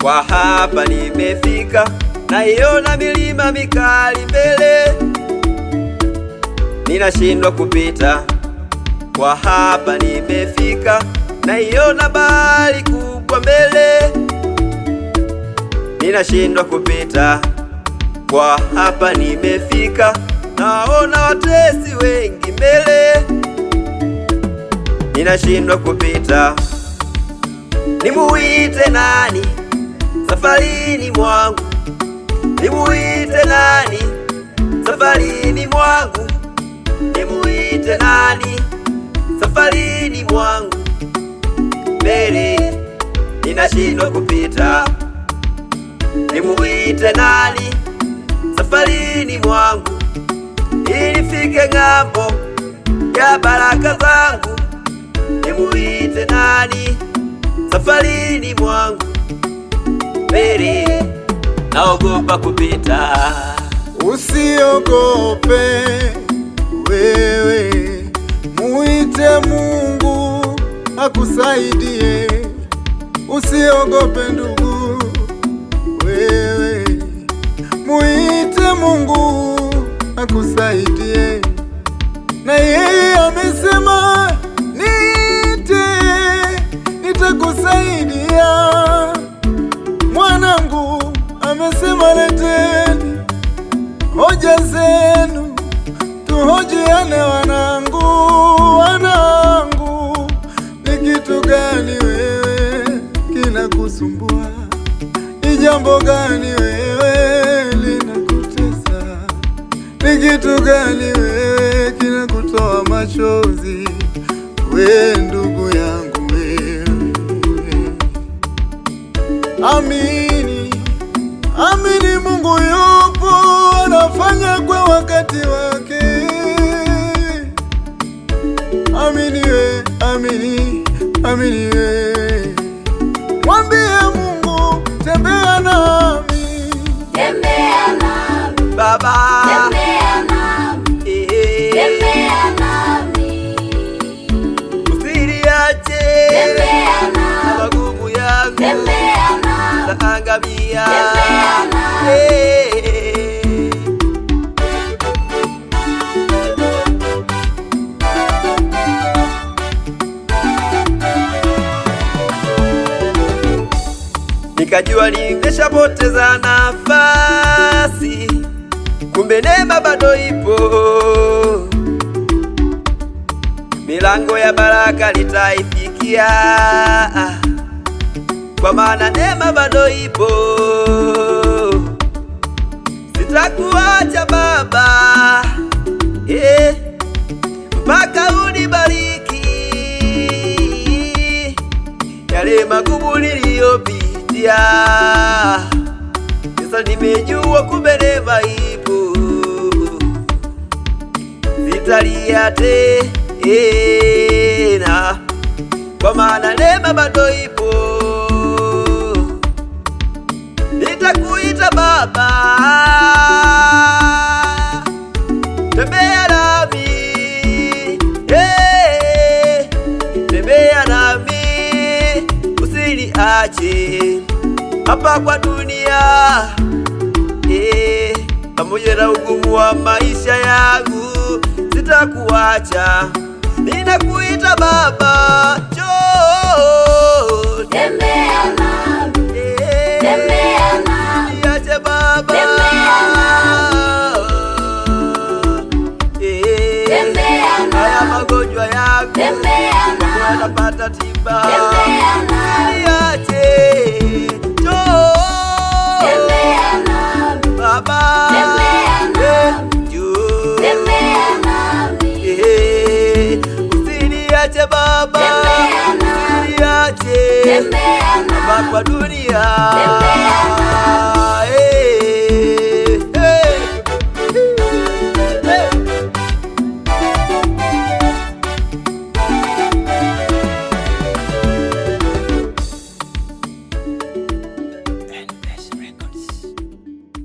Kwa hapa nimefika, naiona milima mikali mbele, ninashindwa kupita. Kwa hapa nimefika, naiona bahari kubwa mbele, ninashindwa kupita. Kwa hapa nimefika, naona watesi wengi mbele, ninashindwa kupita. Nimuite nani safarini mwangu? Nimuite nani safarini mwangu? Nimuite nani safarini mwangu? Mbele ninashindwa kupita. Nimuite nani safarini mwangu, ili fike ng'ambo ya baraka zangu? Nimuite nani safarini mwangu? Mbele naogopa kupita. Usiogope wewe, muite Mungu akusaidie. Usiogope ndugu wewe, muite Mungu akusaidie. Na yeye amesema niite, nitakusaidia. Mwanangu amesema leteni hoja zenu, tuhojiane wanangu. Wanangu, ni kitu gani wewe kinakusumbua? Ni jambo gani wewe linakutesa? Ni kitu gani wewe kinakutoa machozi? We ndugu yangu wewe, amini, amini, Mungu yupo, anafanya kwa wakati wake. Amini we, amini, amini we, mwambie Mungu tembea nami, tembea nami Baba, tembea nami, tembea nami, usiniache tembea nami, magumu yangu, tembea nami, nitaangamia. tembea nami. Nikajua nimeshapoteza nafasi, kumbe neema bado ipo. Milango ya baraka nitaifikia, kwa maana neema bado ipo. Sitakuacha Baba, mpaka unibariki. Yale magumu niliyopitia, sasa nimejua kumbe neema ipo. Sitalia tena, kwa maana neema bado ipo. Nitakuita Baba, tembea nami, tembea nami, usiniache hapa kwa dunia, pamoja na ugumu wa maisha yangu sitakuacha. Ninakuita Baba, njoo Tembea nami, tembea nami, niache Baba, tembea tembea haya nami, magonjwa yangu tembea nami, yanapata tiba. tembea nami, Niache, njoo tembea nami, Baba, tembea nami, njoo tembea nami, usiniache Baba, tembea nami, usiniache tembea hapa nami, kwa dunia. tembea